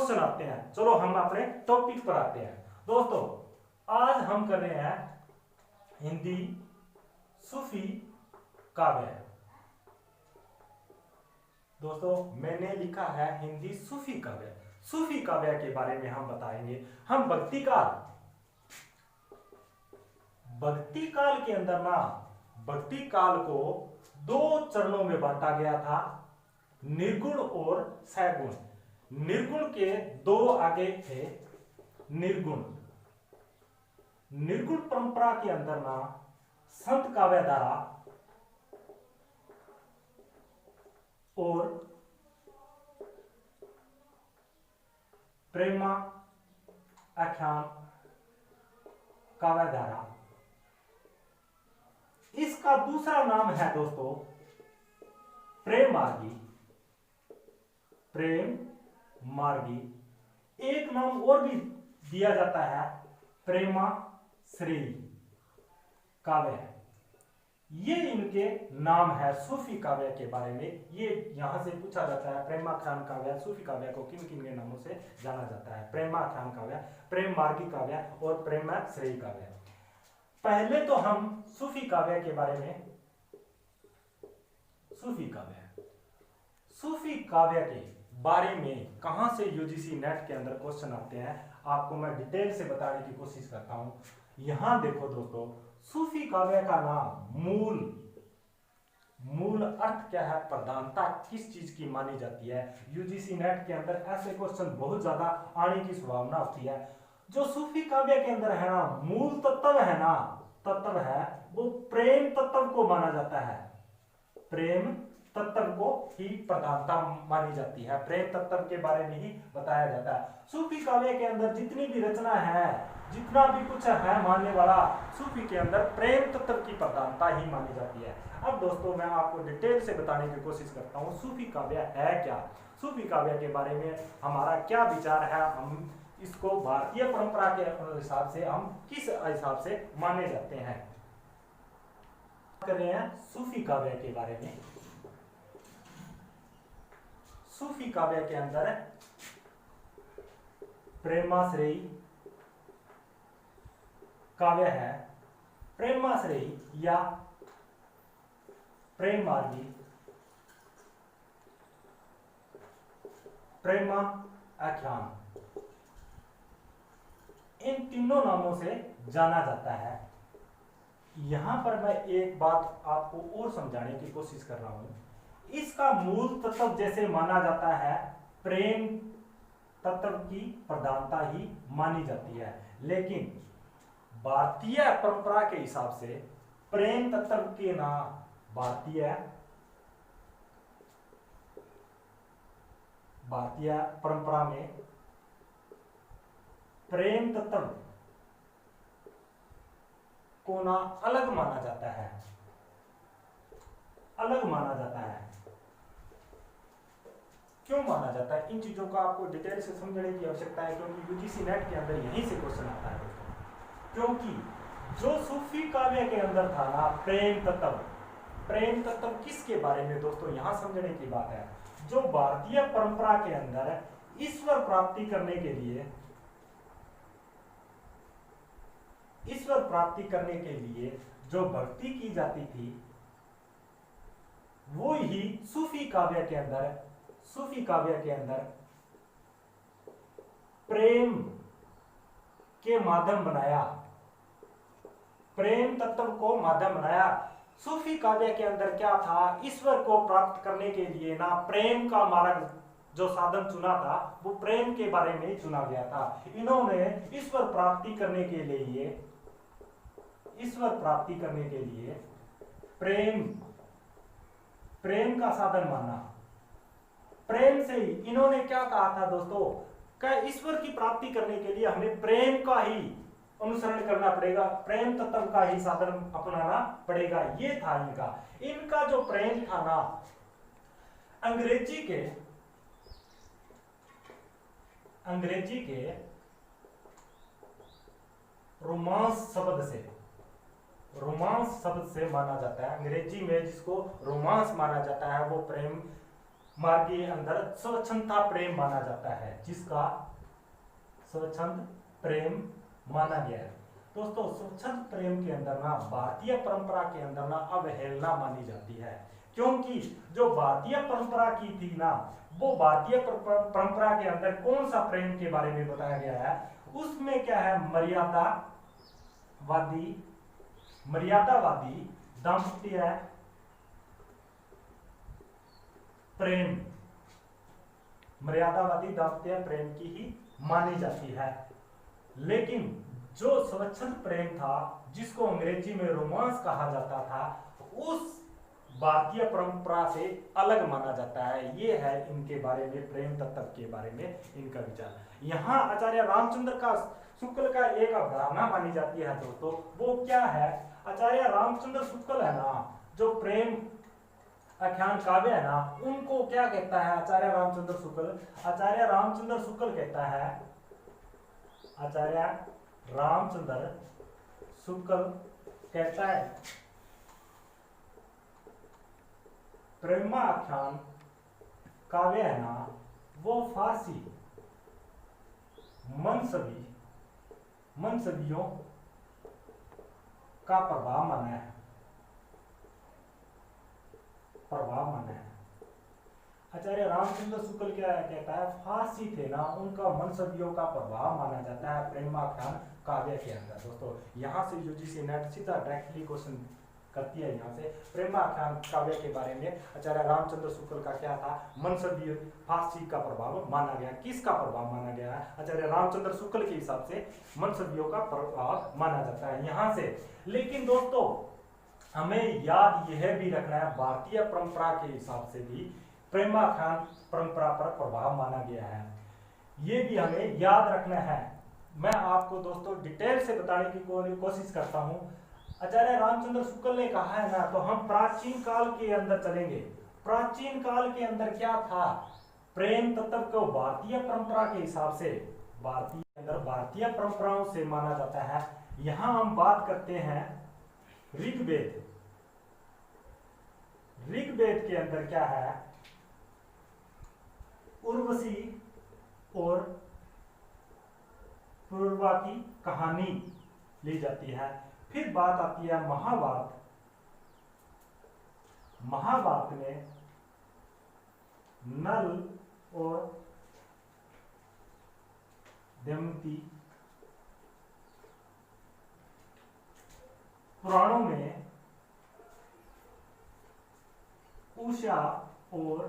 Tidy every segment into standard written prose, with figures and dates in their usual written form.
Question आते हैं। चलो हम अपने टॉपिक पर आते हैं। दोस्तों आज हम कर रहे हैं हिंदी सूफी काव्य। दोस्तों मैंने लिखा है हिंदी सूफी काव्य। सूफी काव्य के बारे में हम बताएंगे। हम भक्ति काल के अंदर ना, भक्ति काल को दो चरणों में बांटा गया था, निर्गुण और सगुण। निर्गुण के दो आगे थे निर्गुण। निर्गुण परंपरा के अंदर ना संत काव्य धारा और प्रेमा आख्यान काव्य धारा, इसका दूसरा नाम है दोस्तों प्रेम मार्गी। प्रेम मार्गी एक नाम और भी दिया जाता है प्रेमा श्रेयी काव्य। ये इनके नाम है सूफी काव्य के बारे में। ये यहां से पूछा जाता है प्रेमाख्यान काव्य, सूफी काव्य को किन किन के नामों से जाना जाता है? प्रेमाख्यान काव्य, प्रेम मार्गी काव्य और प्रेमा श्रेयी काव्य। पहले तो हम सूफी काव्य के बारे में, सूफी काव्य के बारे में कहां से यूजीसी नेट के अंदर क्वेश्चन आते हैं, आपको मैं डिटेल से बताने की कोशिश करता हूं। यहां देखो दोस्तों, सूफी काव्य का नाम मूल अर्थ क्या है, प्रधानता किस चीज की मानी जाती है? यूजीसी नेट के अंदर ऐसे क्वेश्चन बहुत ज्यादा आने की संभावना होती है। जो सूफी काव्य के अंदर है ना, मूल तत्व है वो प्रेम तत्व को माना जाता है। प्रेम तत्व को ही प्रधानता मानी जाती है, प्रेम तत्व के बारे में ही बताया जाता है। सूफी काव्य के अंदर जितनी भी रचना है, जितना भी कुछ है मानने वाला, सूफी के अंदर प्रेम तत्व की प्रधानता ही मानी जाती है। अब दोस्तों मैं आपको डिटेल से बताने की कोशिश करता हूँ सूफी काव्य है क्या। सूफी काव्य के बारे में हमारा क्या विचार है, हम इसको भारतीय परंपरा के हिसाब से हम किस हिसाब से माने जाते हैं। कर रहे हैं सूफी काव्य के बारे में। सूफी काव्य के अंदर प्रेमाश्रेयी काव्य है। प्रेमाश्रेयी या प्रेम मार्गी, प्रेमा आख्यान, इन तीनों नामों से जाना जाता है। यहां पर मैं एक बात आपको और समझाने की कोशिश कर रहा हूं। इसका मूल तत्व जैसे माना जाता है, प्रेम तत्व की प्रधानता ही मानी जाती है, लेकिन भारतीय परंपरा के हिसाब से प्रेम तत्व के नाम भारतीय परंपरा में प्रेम तत्व को ना अलग माना जाता है, अलग माना जाता है। क्यों माना जाता है? इन चीजों का आपको डिटेल से समझने की आवश्यकता है, क्योंकि यूजीसी नेट के अंदर यहीं से क्वेश्चन आता है दोस्तों। क्योंकि जो सूफी काव्य के अंदर था ना प्रेम तत्व किसके बारे में दोस्तों, यहां समझने की बात है। जो भारतीय परंपरा के अंदर ईश्वर प्राप्ति करने के लिए जो भक्ति की जाती थी, वो ही सूफी काव्य के अंदर प्रेम के माध्यम बनाया, प्रेम तत्व को माध्यम बनाया। सूफी काव्य के अंदर क्या था, ईश्वर को प्राप्त करने के लिए ना प्रेम का मार्ग जो साधन चुना था, वो प्रेम के बारे में चुना गया था। इन्होंने ईश्वर प्राप्ति करने के लिए प्रेम का साधन माना। प्रेम से ही इन्होंने क्या कहा था दोस्तों, कि ईश्वर की प्राप्ति करने के लिए हमें प्रेम का ही अनुसरण करना पड़ेगा, प्रेम तत्व का ही साधन अपनाना पड़ेगा। ये था इनका जो प्रेम था ना, अंग्रेजी के रोमांस शब्द से माना जाता है। अंग्रेजी में जिसको रोमांस माना जाता है, वो प्रेम मार्ग के अंदर स्वच्छंदता प्रेम माना जाता है, जिसका स्वच्छंद प्रेम माना गया है। दोस्तों स्वच्छंद प्रेम के अंदर ना भारतीय परंपरा के अंदर ना अवहेलना मानी जाती है, क्योंकि जो भारतीय परंपरा की थी ना, वो भारतीय परंपरा के अंदर कौन सा प्रेम के बारे में बताया गया है, उसमें क्या है, मर्यादावादी दाम्पत्य प्रेम, मर्यादावादी दाम्पत्य प्रेम की ही मानी जाती है। लेकिन जो स्वच्छंद प्रेम था, जिसको अंग्रेजी में रोमांस कहा जाता था, उस भारतीय परंपरा से अलग माना जाता है। ये है इनके बारे में, प्रेम तत्व के बारे में इनका विचार। यहाँ आचार्य रामचंद्र का शुक्ल का एक अवधारणा मानी जाती है दोस्तों, वो क्या है, आचार्य रामचंद्र शुक्ल है ना, जो प्रेम आख्यान काव्य है ना, उनको क्या कहता है आचार्य रामचंद्र शुक्ल? आचार्य रामचंद्र शुक्ल कहता है, आचार्य रामचंद्र शुक्ल कहता है, प्रेमाख्यान काव्य है ना, वो फारसी मनसबियों का प्रभाव माना है, आचार्य रामचंद्र शुक्ल क्या कहता है, फारसी थे ना, उनका मनसबियों का प्रभाव माना जाता है प्रेमाख्यान काव्य के अंदर। दोस्तों यहाँ से यूजीसी नेट सीधा डायरेक्टली क्वेश्चन करती है, यहाँ से प्रेमाख्यान काव्य के बारे में आचार्य रामचंद्र शुक्ल का क्या था, मनसबी फारसी का प्रभाव माना गया। किसका प्रभाव माना गया है? आचार्य रामचंद्र शुक्ल के हिसाब से मनसबियों का प्रभाव माना जाता है यहाँ से। लेकिन दोस्तों हमें याद यह भी रखना है, भारतीय परंपरा के हिसाब से भी प्रेमाख्यान परंपरा पर प्रभाव माना गया है, ये भी हमें याद रखना है। मैं आपको दोस्तों डिटेल से बताने की कोशिश करता हूं। आचार्य रामचंद्र शुक्ल ने कहा है ना, तो हम प्राचीन काल के अंदर चलेंगे। प्राचीन काल के अंदर क्या था, प्रेम तत्व को भारतीय परंपरा के हिसाब से भारतीय परंपराओं से माना जाता है। यहां हम बात करते हैं ऋग्वेद। ऋग्वेद के अंदर क्या है, उर्वशी और पूर्वा की कहानी ली जाती है। फिर बात आती है महाभारत। महाभारत में नल और दमयंती, पुराणों में उषा और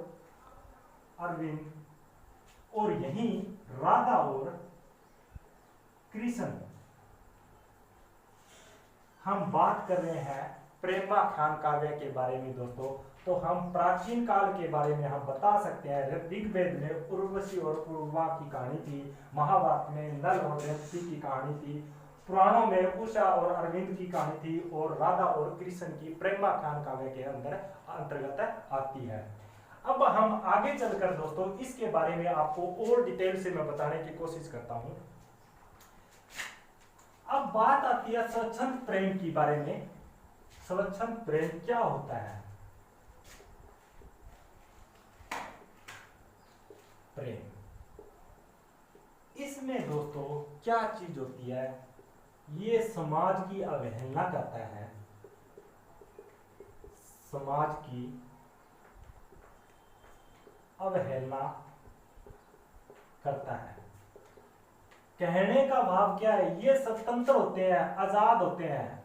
अरविंद, और यहीं राधा और कृष्ण। हम बात कर रहे हैं प्रेमाख्यान काव्य के बारे में दोस्तों, तो हम प्राचीन काल के बारे में हम बता सकते हैं। ऋग्वेद में उर्वशी और पूर्वा की कहानी थी, महाभारत में नल और दमयंती की कहानी थी, पुराणों में उषा और अरविंद की कहानी थी, और राधा और कृष्ण की प्रेमाख्यान काव्य के अंदर अंतर्गत आती है। अब हम आगे चलकर दोस्तों इसके बारे में आपको और डिटेल से मैं बताने की कोशिश करता हूं। अब बात आती है स्वच्छंद प्रेम की बारे में। स्वच्छंद प्रेम क्या होता है? प्रेम, इसमें दोस्तों क्या चीज होती है, ये समाज की अवहेलना करता है, समाज की अवहेलना करता है। कहने का भाव क्या है, ये स्वतंत्र होते हैं, आजाद होते हैं,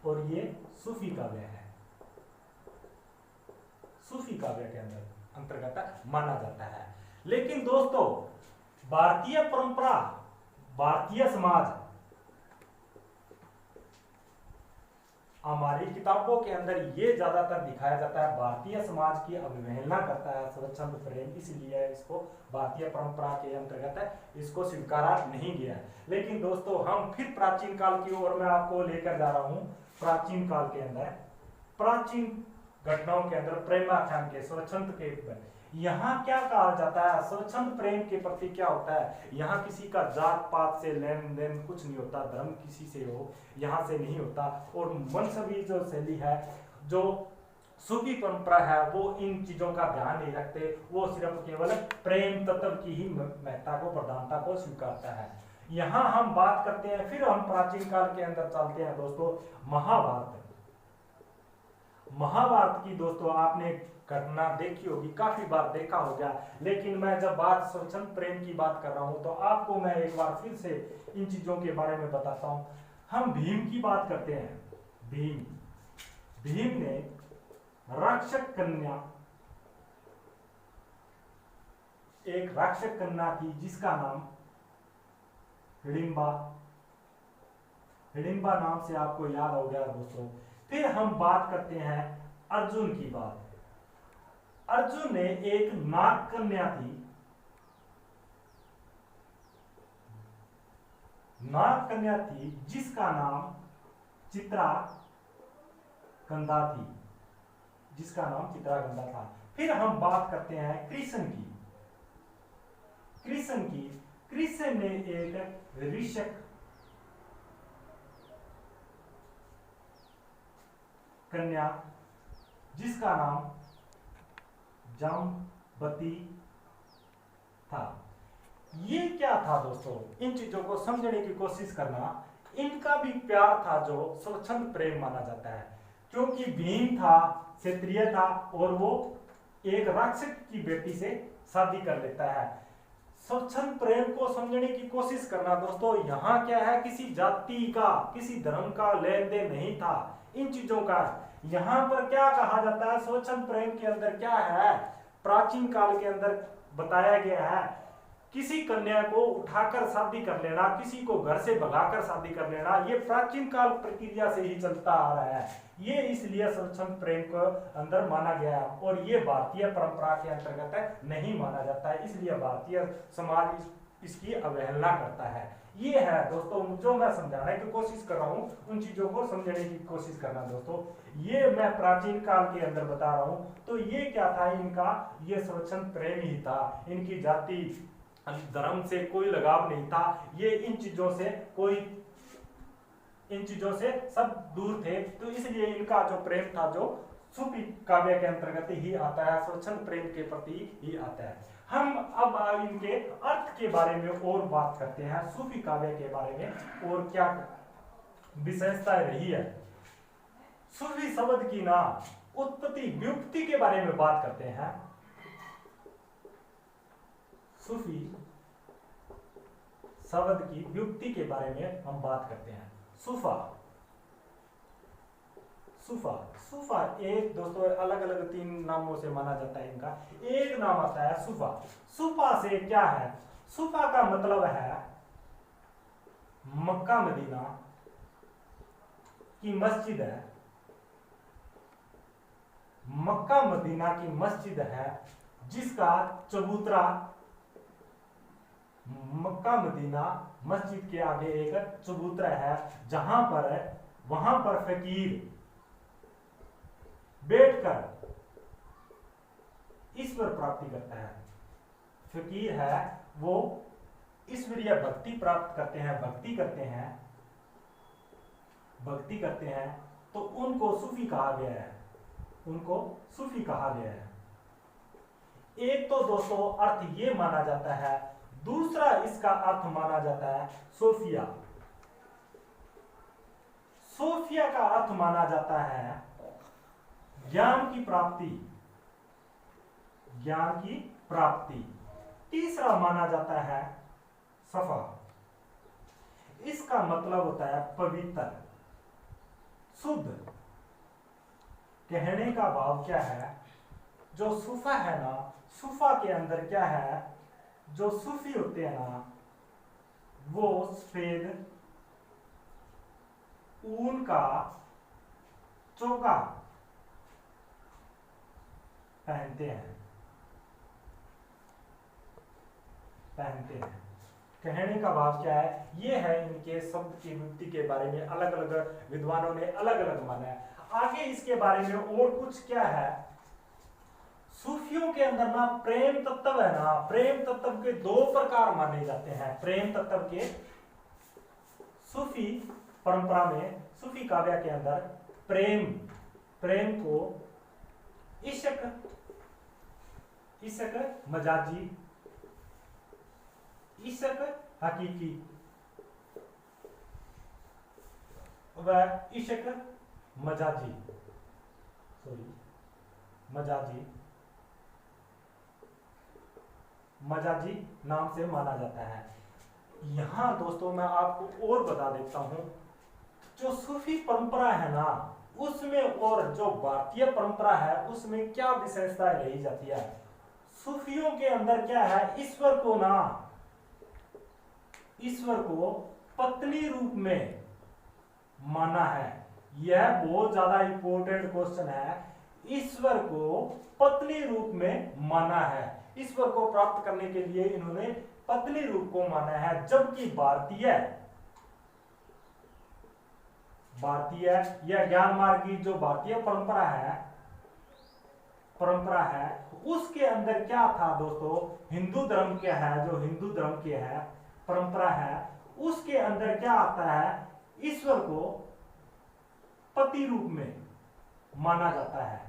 और ये सूफी काव्य है, सूफी काव्य के अंदर अंतर्गत माना जाता है। लेकिन दोस्तों भारतीय परंपरा, भारतीय समाज हमारी किताबों के अंदर ये ज्यादातर दिखाया जाता है, भारतीय समाज की अवहेलना करता है स्वच्छंद प्रेम, इसलिए इसको भारतीय परंपरा के अंतर्गत इसको स्वीकारा नहीं गया। लेकिन दोस्तों हम फिर प्राचीन काल की ओर मैं आपको लेकर जा रहा हूं। प्राचीन काल के अंदर, प्राचीन घटनाओं के अंदर प्रेमाख्यान के, स्वच्छंद के, यहाँ क्या कहा जाता है, स्वच्छंद प्रेम के प्रति क्या होता है, यहाँ किसी का जात पात से लेन देन कुछ नहीं होता, धर्म किसी से हो यहाँ से नहीं होता, और मनसबी जो शैली है, जो सूफी परंपरा है वो इन चीजों का ध्यान नहीं रखते, वो सिर्फ केवल प्रेम तत्व की ही महत्ता को, प्रधानता को स्वीकारता है। यहाँ हम बात करते हैं, फिर हम प्राचीन काल के अंदर चलते हैं दोस्तों, महाभारत। महाभारत की दोस्तों आपने घटना देखी होगी, काफी बार देखा होगा, लेकिन मैं जब बात स्वच्छंद प्रेम की बात कर रहा हूं तो आपको मैं एक बार फिर से इन चीजों के बारे में बताता हूं। हम भीम की बात करते हैं। भीम ने राक्षस कन्या, एक राक्षस कन्या थी जिसका नाम हिडिंबा, हिडिंबा नाम से आपको याद हो गया दोस्तों। फिर हम बात करते हैं अर्जुन की बात। अर्जुन ने एक नाग कन्या थी, नाग कन्या थी जिसका नाम चित्रागंधा थी, जिसका नाम चित्रागंधा था। फिर हम बात करते हैं कृष्ण की। कृष्ण ने एक ऋषभ कन्या जिसका नाम जाम्बती था। ये क्या था दोस्तों, इन चीजों को समझने की कोशिश करना। इनका भी प्यार था जो स्वच्छंद प्रेम माना जाता है, क्योंकि भीम था, क्षत्रिय था, और वो एक राक्षस की बेटी से शादी कर लेता है। स्वच्छंद प्रेम को समझने की कोशिश करना दोस्तों। यहाँ क्या है, किसी जाति का, किसी धर्म का लेन देन नहीं था इन चीजों का। यहाँ पर क्या कहा जाता है, स्वच्छंद प्रेम के अंदर क्या है, प्राचीन काल के अंदर बताया गया है, किसी कन्या को उठाकर शादी कर लेना, किसी को घर से भगाकर शादी कर लेना, ये प्राचीन काल प्रक्रिया से ही चलता आ रहा है। ये इसलिए स्वच्छंद प्रेम को अंदर माना गया है, और ये भारतीय परंपरा के अंतर्गत नहीं माना जाता है, इसलिए भारतीय समाज इसकी अवहेलना करता है। ये है दोस्तों जो मैं समझाने की कोशिश कर रहा हूँ, उन चीजों को समझने की कोशिश करना दोस्तों। ये मैं प्राचीन काल के अंदर बता रहा हूँ। तो ये क्या था इनका, ये स्वच्छंद प्रेम ही था, इनकी जाति धर्म से कोई लगाव नहीं था, ये इन चीजों से सब दूर थे। तो इसलिए इनका जो प्रेम था जो सूफी काव्य के अंतर्गत ही आता है, स्वच्छंद प्रेम के प्रति ही आता है। हम अब इनके अर्थ के बारे में और बात करते हैं, सूफी काव्य के बारे में और क्या विशेषताएं रही है। सूफी शब्द की ना उत्पत्ति व्युत्पत्ति के बारे में बात करते हैं। सूफी शब्द की व्युत्पत्ति के बारे में हम बात करते हैं। सूफा एक दोस्तों अलग अलग 3 नामों से माना जाता है इनका। एक नाम आता है सूफा से क्या है, सूफा का मतलब है मक्का मदीना की मस्जिद है, मक्का मदीना की मस्जिद है जिसका चबूतरा, मक्का मदीना मस्जिद के आगे एक चबूतरा है, वहां पर फकीर बैठकर ईश्वर प्राप्ति करता है। फकीर है वो ईश्वरीय भक्ति प्राप्त करते हैं, भक्ति करते हैं तो उनको सूफी कहा गया है, उनको सूफी कहा गया है। एक तो दोस्तों अर्थ ये माना जाता है, दूसरा इसका अर्थ माना जाता है सोफिया। सोफिया का अर्थ माना जाता है ज्ञान की प्राप्ति। तीसरा माना जाता है सफा, इसका मतलब होता है पवित्र, शुद्ध। कहने का भाव क्या है, जो सूफा है ना, सूफा के अंदर क्या है, जो सूफी होते हैं ना वो सफेद ऊन का चोगा पहनते हैं। कहने का भाव क्या है, ये है इनके शब्द की व्युत्पत्ति के बारे में अलग अलग विद्वानों ने अलग अलग माना है। आगे इसके बारे में और कुछ क्या है, सूफियों के अंदर ना प्रेम तत्व है ना, प्रेम तत्व के 2 प्रकार माने जाते हैं। प्रेम तत्व के सूफी परंपरा में, सूफी काव्य के अंदर प्रेम को इश्क, इश्क मजाजी, इश्क हकीकी व इश्क मजाजी, सॉरी मजाजी, मजाजी नाम से माना जाता है। यहां दोस्तों मैं आपको और बता देता हूं, जो सूफी परंपरा है ना उसमें और जो भारतीय परंपरा है उसमें क्या विशेषताएं रही जाती है। सूफियों के अंदर क्या है, ईश्वर को ना, ईश्वर को पत्नी रूप में माना है। यह बहुत ज्यादा इंपॉर्टेंट क्वेश्चन है। ईश्वर को पत्नी रूप में माना है, ईश्वर को प्राप्त करने के लिए इन्होंने पत्नी रूप को माना है। जबकि भारतीय या ज्ञान मार्ग की जो भारतीय परंपरा है उसके अंदर क्या था दोस्तों, हिंदू धर्म के है, जो हिंदू धर्म के है परंपरा है उसके अंदर क्या आता है, ईश्वर को पति रूप में माना जाता है।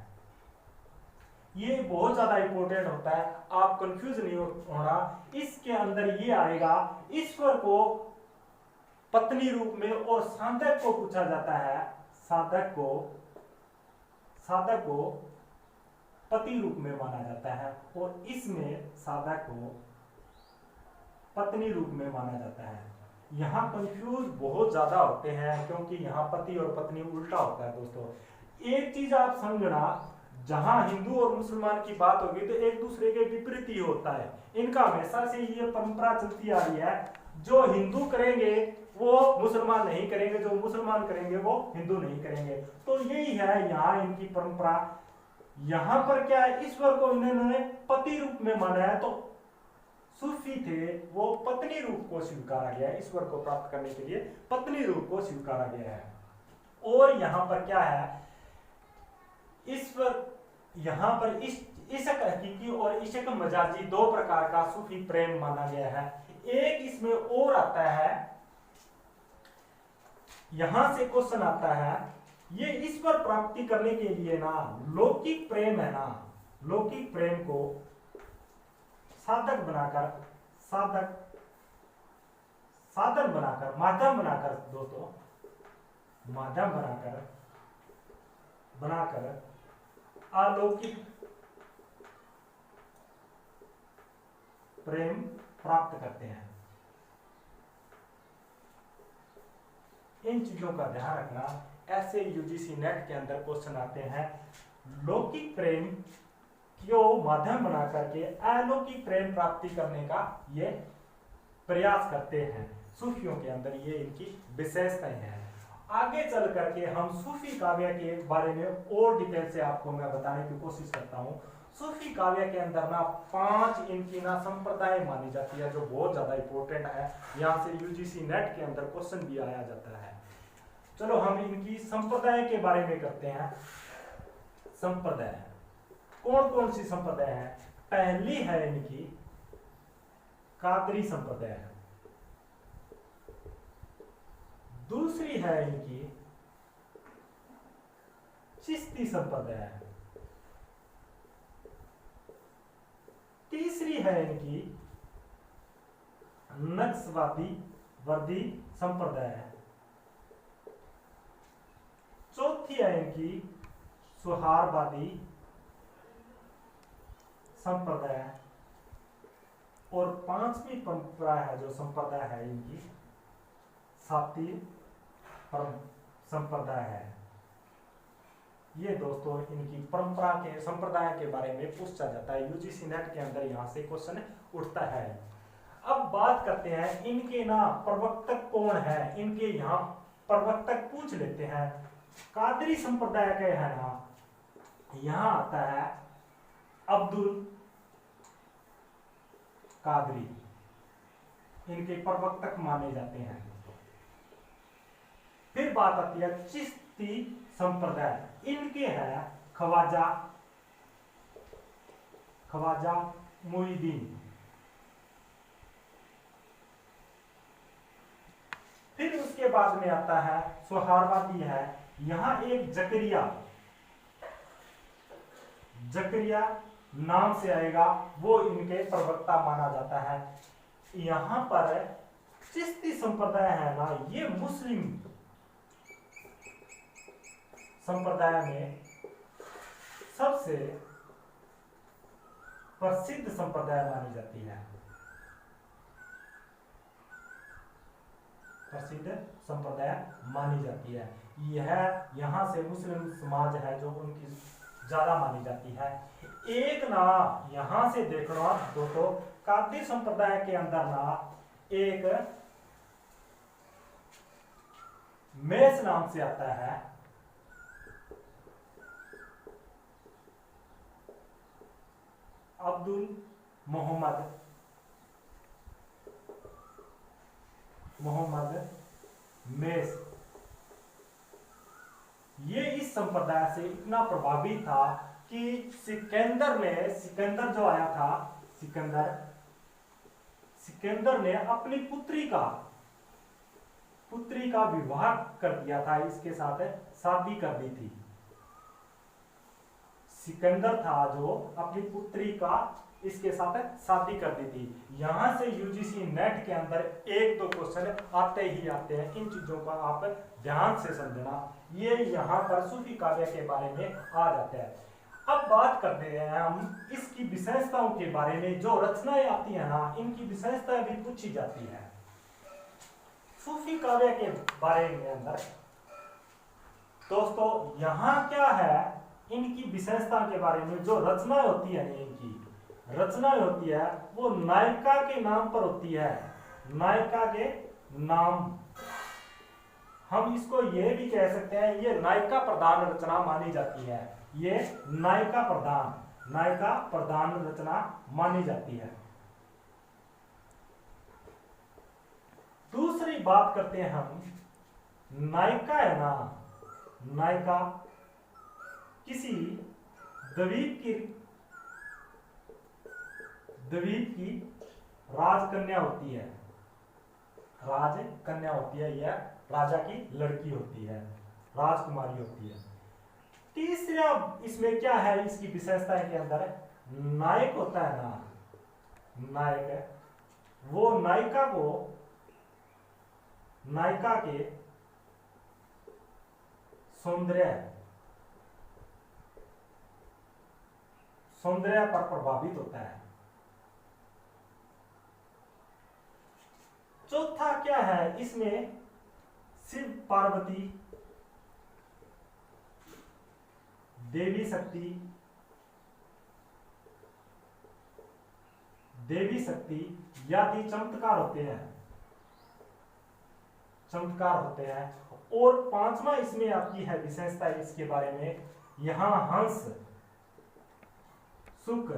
ये बहुत ज्यादा इंपॉर्टेंट होता है, आप कंफ्यूज नहीं होना। इसके अंदर ये आएगा, ईश्वर को पत्नी रूप में और साधक को पूछा जाता है, साधक को पति रूप में माना जाता है और इसमें साधक को पत्नी रूप में माना जाता है। यहाँ कंफ्यूज बहुत ज्यादा होते हैं क्योंकि यहाँ पति और पत्नी उल्टा होता है दोस्तों। एक चीज आप समझना, जहां हिंदू और मुसलमान की बात होगी तो एक दूसरे के विपरीत ही होता है। इनका हमेशा से ये परंपरा चलती आ रही है, जो हिंदू करेंगे वो मुसलमान नहीं करेंगे, जो मुसलमान करेंगे वो हिंदू नहीं करेंगे। तो यही है यहाँ इनकी परंपरा। यहाँ पर क्या है, ईश्वर को इन्होंने पति रूप में माना है, तो सूफी थे वो पत्नी रूप को स्वीकारा गया है, ईश्वर को प्राप्त करने के लिए पत्नी रूप को स्वीकारा गया है। और यहाँ पर क्या है, ईश्वर यहाँ पर इश्क हकीकी और इश्क मजाजी दो प्रकार का सूफी प्रेम माना गया है। एक इसमें और आता है, यहां से क्वेश्चन आता है, ये ईश्वर प्राप्ति करने के लिए ना लौकिक प्रेम है ना, लौकिक प्रेम को साधन बनाकर माध्यम बनाकर दोस्तों, माध्यम बनाकर अलौकिक प्रेम प्राप्त करते हैं। इन चीजों का ध्यान रखना, ऐसे यूजीसी नेट के अंदर क्वेश्चन आते हैं। लौकिक प्रेम को माध्यम बना करके अलौकिक प्रेम प्राप्ति करने का ये प्रयास करते हैं। सूफियों के अंदर ये इनकी विशेषताएं हैं। आगे चल करके हम सूफी काव्य के बारे में और डिटेल से आपको मैं बताने की कोशिश करता हूँ। सूफी काव्य के अंदर ना 5 इनकी ना संप्रदाय मानी जाती है, जो बहुत ज्यादा इंपॉर्टेंट है। यहाँ से यूजीसी नेट के अंदर क्वेश्चन भी आया जाता है। चलो हम इनकी संप्रदाय के बारे में करते हैं। संप्रदाय कौन कौन सी संप्रदाय है? पहली है इनकी कादरी संप्रदाय, दूसरी है इनकी चिश्ती संप्रदाय, तीसरी है इनकी नक्शवादी वर्दी संप्रदाय, चौथी है इनकी सुहारवादी संप्रदाय, और 5वीं परंपरा है जो संप्रदाय है इनकी साती संप्रदाय है। ये दोस्तों इनकी परंपरा के संप्रदाय के बारे में पूछा जाता है, यूजीसी नेट के अंदर यहाँ से क्वेश्चन उठता है। अब बात करते हैं इनके ना प्रवक्तक कौन है, इनके यहाँ प्रवक्तक पूछ लेते हैं। कादरी संप्रदाय के है ना, यहाँ आता है अब्दुल कादरी, इनके प्रवक्तक माने जाते हैं। फिर बात आती है चिश्ती संप्रदाय, इनके है ख्वाजा मुईदीन। फिर उसके बाद में आता है सुहारवादी है, यहां एक जकरिया नाम से आएगा, वो इनके प्रवक्ता माना जाता है। यहां पर चिश्ती संप्रदाय है ना, ये मुस्लिम संप्रदाय में सबसे प्रसिद्ध संप्रदाय मानी जाती है, प्रसिद्ध संप्रदाय मानी जाती है। यह यहां से मुस्लिम समाज है जो उनकी ज्यादा मानी जाती है। एक ना यहां से देखना दोस्तों, कादिर संप्रदाय के अंदर ना एक मेस नाम से आता है, अब्दुल मोहम्मद मेस। ये इस संप्रदाय से इतना प्रभावित था कि सिकंदर जो आया था, सिकंदर ने अपनी पुत्री का विवाह कर दिया था, इसके साथ शादी कर दी थी। सिकंदर था जो अपनी पुत्री का इसके साथ शादी कर दी थी। यहां से यूजीसी नेट के अंदर एक दो क्वेश्चन आते ही आते हैं, इन चीजों का आप ध्यान से समझना। ये यहाँ पर सूफी काव्य के बारे में आ जाते हैं। अब बात करते हैं हम इसकी विशेषताओं के बारे में। जो रचनाएं आती है ना, इनकी विशेषताएं भी पूछी जाती है। सूफी काव्य के बारे में अंदर दोस्तों यहाँ क्या है, इनकी विशेषता के बारे में जो रचना होती है, इनकी रचना होती है वो नायिका के नाम पर होती है। नायिका के नाम, हम इसको ये भी कह सकते हैं, ये नायिका प्रधान रचना मानी जाती है। ये नायिका प्रधान रचना मानी जाती है। दूसरी बात करते हैं हम, नायिका है ना, नायिका किसी द्वीप की राजकन्या होती है, यह राजा की लड़की होती है, राजकुमारी होती है। तीसरा इसमें क्या है, इसकी विशेषता के अंदर नायक होता है ना, नायक वो नायिका के सौंदर्य पर प्रभावित होता है। चौथा क्या है, इसमें शिव पार्वती, देवी शक्ति आदि चमत्कार होते हैं। और पांचवा इसमें आपकी है विशेषता इसके बारे में, यहां हंस, शुक,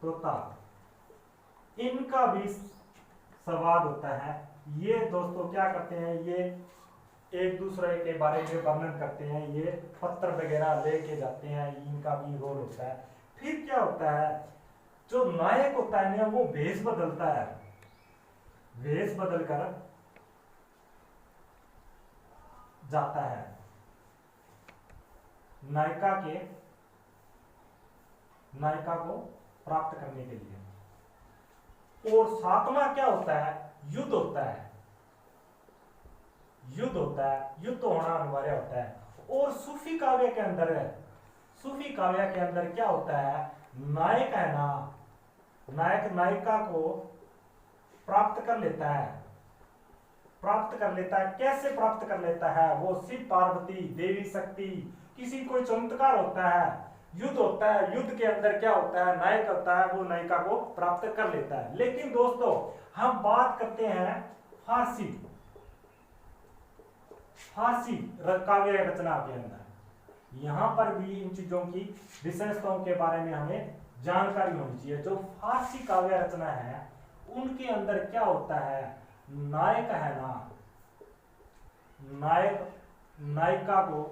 तोता, इनका भी संवाद होता है। ये दोस्तों क्या करते हैं, ये एक दूसरे के बारे में वर्णन करते हैं, ये पत्र वगैरह लेके जाते हैं, इनका भी रोल होता है। फिर क्या होता है, जो नायक होता है ना, वो भेष बदलता है, भेष बदल कर जाता है नायिका को प्राप्त करने के लिए। और सातवां क्या होता है, युद्ध होता है, युद्ध होना अनिवार्य होता है। और सूफी काव्य के अंदर क्या होता है, नायक है ना, नायिका को प्राप्त कर लेता है। कैसे प्राप्त कर लेता है, वो शिव पार्वती, देवी शक्ति, किसी कोई चमत्कार होता है, युद्ध होता है, युद्ध के अंदर क्या होता है, नायक होता है, वो नायिका को प्राप्त कर लेता है। लेकिन दोस्तों हम बात करते हैं फारसी काव्य रचना के अंदर, यहां पर भी इन चीजों की विशेषताओं के बारे में हमें जानकारी होनी चाहिए। जो फारसी काव्य रचना है उनके अंदर क्या होता है, नायक है ना, नायिका को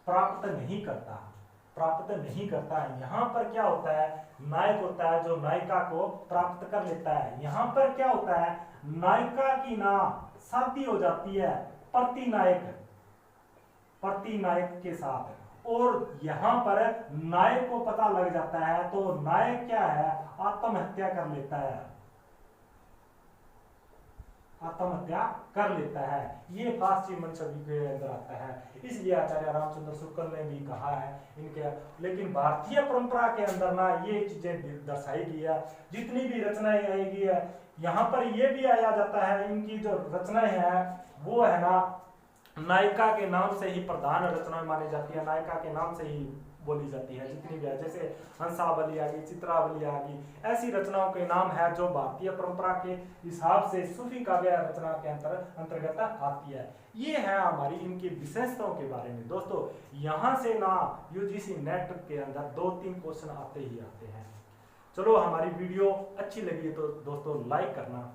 प्राप्त नहीं करता है। यहाँ पर क्या होता है, नायक होता है जो नायिका को प्राप्त कर लेता है। यहाँ पर क्या होता है, नायिका की ना शादी हो जाती है प्रति नायक के साथ, और यहाँ पर नायक को पता लग जाता है तो नायक क्या है, आत्महत्या कर लेता है, आत्महत्या कर लेता है। ये फारसी छवि के अंदर आता है। इसलिए आचार्य रामचंद्र शुक्ल ने भी कहा है इनके, लेकिन भारतीय परंपरा के अंदर ना ये चीजें दर्शाई गई है। जितनी भी रचनाएं आएगी है यहाँ पर ये भी आया जाता है, इनकी जो रचनाएं हैं वो है ना नायिका के नाम से ही प्रधान रचनाएं मानी जाती है, नायिका के नाम से ही बोली जाती है जितनी भी है। जैसे हंसावली आ गई, चित्रावली आ गई, ऐसी रचनाओं के नाम है जो भारतीय परंपरा के हिसाब से सूफी काव्य रचना के अंतर्गत आती है। ये है हमारी इनकी विशेषताओं के बारे में। दोस्तों यहाँ से ना यूजीसी नेट के अंदर 2-3 क्वेश्चन आते ही आते हैं। चलो हमारी वीडियो अच्छी लगी तो दोस्तों लाइक करना।